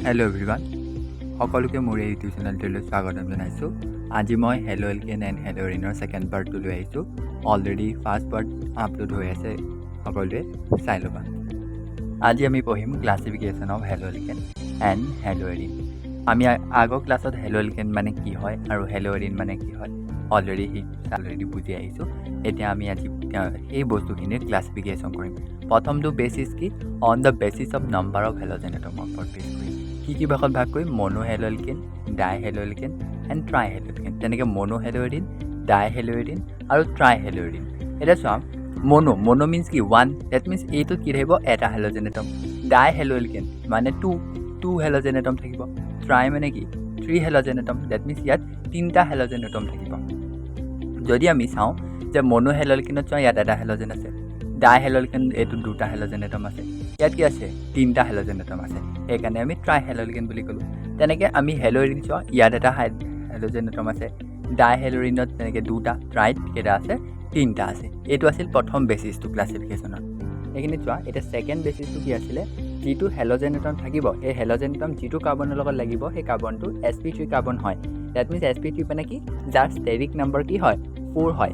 Hello' everyone, সকলোকে মোৰ এই ইউটিউব চেনেলটোলৈ স্বাগতম জনাইছোঁ। আজি মই হেল্ল' এলকেন এণ্ড হেল্ল' এৰিনৰ ছেকেণ্ড পাৰ্টটো লৈ আহিছোঁ। অলৰেডি ফাৰ্ষ্ট পাৰ্ট আপলোড হৈ আছে, সকলোৱে চাই ল'বা। আজি আমি পঢ়িম classification of hello' এলকেন and hello' Erin. আমি আগৰ ক্লাছত হেল্ল' এলকেন মানে কি হয় আৰু হেল্ল' এৰিন মানে কি হয় অলৰেডি বুজি আহিছোঁ। এতিয়া আমি আজি সেই বস্তুখিনিৰ ক্লাছিফিকেশ্যন কৰিম। প্ৰথমটো বেচিছ কি? On the basis of number of halogen এটমৰ ওপৰত বেছ কৰিম। কি ভাগত ভাগ কৰিম? Mono haloalkane, di haloalkane and tri haloalkane. তেনেকৈ mono haloarene, di haloarene আৰু ট্ৰাই হেল্ল' এৰিন। এতিয়া চোৱা, মনো মিনছ কি? ওৱান। ডেট মিনছ এইটোত কি থাকিব? এটা হেল'জেন এটম। ডাই হেল্ল' এলকেন মানে টু হেল'জেন এটম থাকিব। ট্ৰাই মানে কি? 3 হেল'জেন এটম। ডেট মিনছ ইয়াত 3টা হেল'জেন এটম থাকিব। যদি আমি চাওঁ যে মনো হেল্ল' এলকেনত চোৱা, ইয়াত এটা হেল'জেন আছে। ডাই হেল্ল' এলকেন এইটো 2টা হেল'জেন এটম আছে। ইয়াত কি আছে? 3টা হেল'জেন এটম আছে। সেইকাৰণে আমি ট্ৰাই হেল্ল' এলকেন বুলি ক'লোঁ। তেনেকৈ আমি হেল্ল' এৰিন চোৱা, ইয়াত এটা হেল'জেন এটম আছে। ডাই হেল্ল' এৰিনত তেনেকৈ 2টা, ট্ৰাইত কেইটা আছে? 3টা আছে। এইটো আছিল প্ৰথম বেচিছটো ক্লাছিফিকেশ্যনত। এইখিনি চোৱা, এতিয়া ছেকেণ্ড বেচিছটো কি আছিলে? যিটো হেল'জেন এটম থাকিব, সেই হেল'জেন এটম যিটো কাৰ্বনৰ লগত লাগিব, সেই কাৰ্বনটো sp3 কাৰ্বন হয়। ডেট মিনছ sp3 মানে কি? যাৰ ষ্টেৰিক নম্বৰ কি হয়? 4 হয়।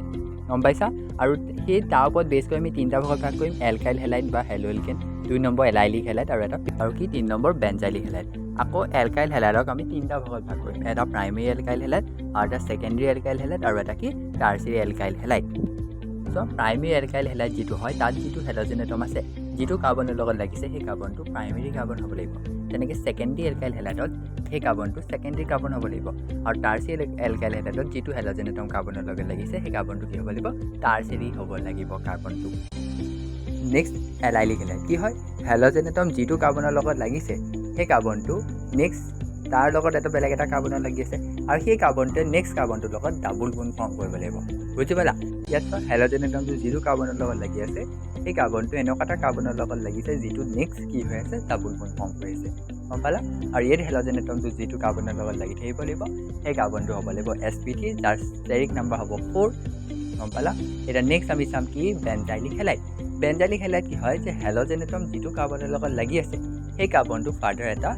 গম পাইছা? আৰু সেই তাৰ ওপৰত বেছ কৰি আমি 3টা ভাগত ভাগ কৰিম। এলকাইল হেলাইড বা হেল্ল' এলকেন, 2 নম্বৰ এলাইলিক হেলাইড আৰু কি 3 নম্বৰ বেঞ্জাইলিক হেলাইড। আকৌ এলকাইল হেলাইডক আমি 3টা ভাগত ভাগ কৰিম। এটা প্ৰাইমেৰী এলকাইল হেলাইড, আৰু এটা ছেকেণ্ডেৰী এলকাইল হেলাইড, আৰু এটা কি টাৰ্চিয়েৰী এলকাইল হেলাইড। চ' প্ৰাইমেৰী এলকাইল হেলাইড যিটো হয়, তাত যিটো হেল'জেন এটম আছে, যিটো কাৰ্বনৰ লগত লাগিছে, সেই কাৰ্বনটো প্ৰাইমেৰী কাৰ্বন হ'ব লাগিব। তেনেকৈ ছেকেণ্ডেৰী এলকাইল হেলাইডত সেই কাৰ্বনটো ছেকেণ্ডেৰী কাৰ্বন হ'ব লাগিব। আৰু টাৰ্চিয়েৰী এলকাইল হেলাইডত যিটো হেল'জেন এটম কাৰ্বনৰ লগত লাগিছে, সেই কাৰ্বনটো কি হ'ব লাগিব? টাৰ্চিয়েৰী হ'ব লাগিব কাৰ্বনটো। নেক্সট এলাইলিক হেলাইড কি হয়? হেল'জেন এটম যিটো কাৰ্বনৰ লগত লাগিছে, সেই কাৰ্বনটো নেক্সট তাৰ লগত এটা বেলেগ এটা কাৰ্বনৰ লাগি আছে, আৰু সেই কাৰ্বনটোৱে নেক্সট কাৰ্বনটোৰ লগত ডাবুল বন্ড ফৰ্ম কৰিব লাগিব। বুজি পালা? ইয়াত চোৱা, হেল'জেন এটমটো যিটো কাৰ্বনৰ লগত লাগি আছে, সেই কাৰ্বনটো এনেকুৱা এটা কাৰ্বনৰ লগত লাগিছে যিটো নেক্সট কি হৈ আছে? ডাবুল বন্ড ফৰ্ম কৰি আছে। গম পালা? আৰু ইয়াত হেল'জেন এটমটো যিটো কাৰ্বনৰ লগত লাগি থাকিব লাগিব, সেই কাৰ্বনটো হ'ব লাগিব sp3, যাৰ ষ্টেৰিক নাম্বাৰ হ'ব 4। গম পালা? এতিয়া নেক্সট আমি চাম কি? বেঞ্জাইলিক হেলাইড। বেঞ্জাইলিক হেলাইড কি হয়? যে হেল'জেন এটম যিটো কাৰ্বনৰ লগত লাগি আছে, সেই কাৰ্বনটো ফাৰ্ডাৰ এটা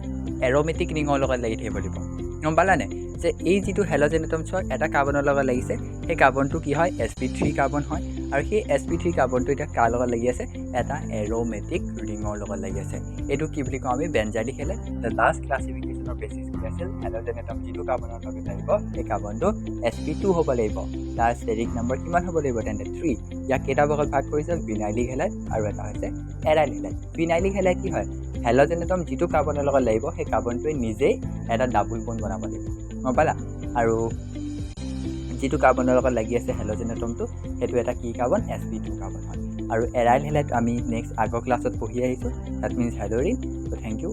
এৰ'মেটিক ৰিঙৰ লগত লাগি থাকিব লাগিব। গম পালানে? যে এই যিটো হেল'জেন এটম চোৱা, এটা কাৰ্বনৰ লগত লাগিছে, সেই কাৰ্বনটো কি হয়? sp3 কাৰ্বন হয়। আৰু সেই sp3 কাৰ্বনটো এতিয়া কাৰ লগত লাগি আছে? এটা এৰ'মেটিক ৰিঙৰ লগত লাগি আছে। এইটো কি বুলি কওঁ আমি? বেঞ্জাইলিক হেলাইড। দ্য লাষ্ট ক্লাছিফিকেশ্যনৰ বেচিছ কি আছিল? হেল'জেন এটম যিটো কাৰ্বনৰ লগত লাগিব, সেই কাৰ্বনটো sp2 হ'ব লাগিব। তাৰ ষ্টেৰিক নম্বৰ কিমান হ'ব লাগিব তেন্তে? 3। ইয়াক কেইটা ভাগত ভাগ কৰিছে? ভিনাইলিক হেলাইড আৰু এটা হৈছে এৰাইল হেলাইড। ভিনাইলিক হেলাইড কি হয়? হেল'জেন এটম যিটো কাৰ্বনৰ লগত লাগিব, সেই কাৰ্বনটোৱে নিজেই এটা ডাবুল বন্ড বনাব লাগিব। গম পালা? আৰু যিটো কাৰ্বনৰ লগত লাগি আছে হেল'জেন এটমটো, সেইটো এটা কি কাৰ্বন? sp2 কাৰ্বন হয়। আৰু এৰাইল হেলাইড আমি নেক্সট আগৰ ক্লাছত পঢ়ি আহিছোঁ। That means hello' Erin. So' thank U.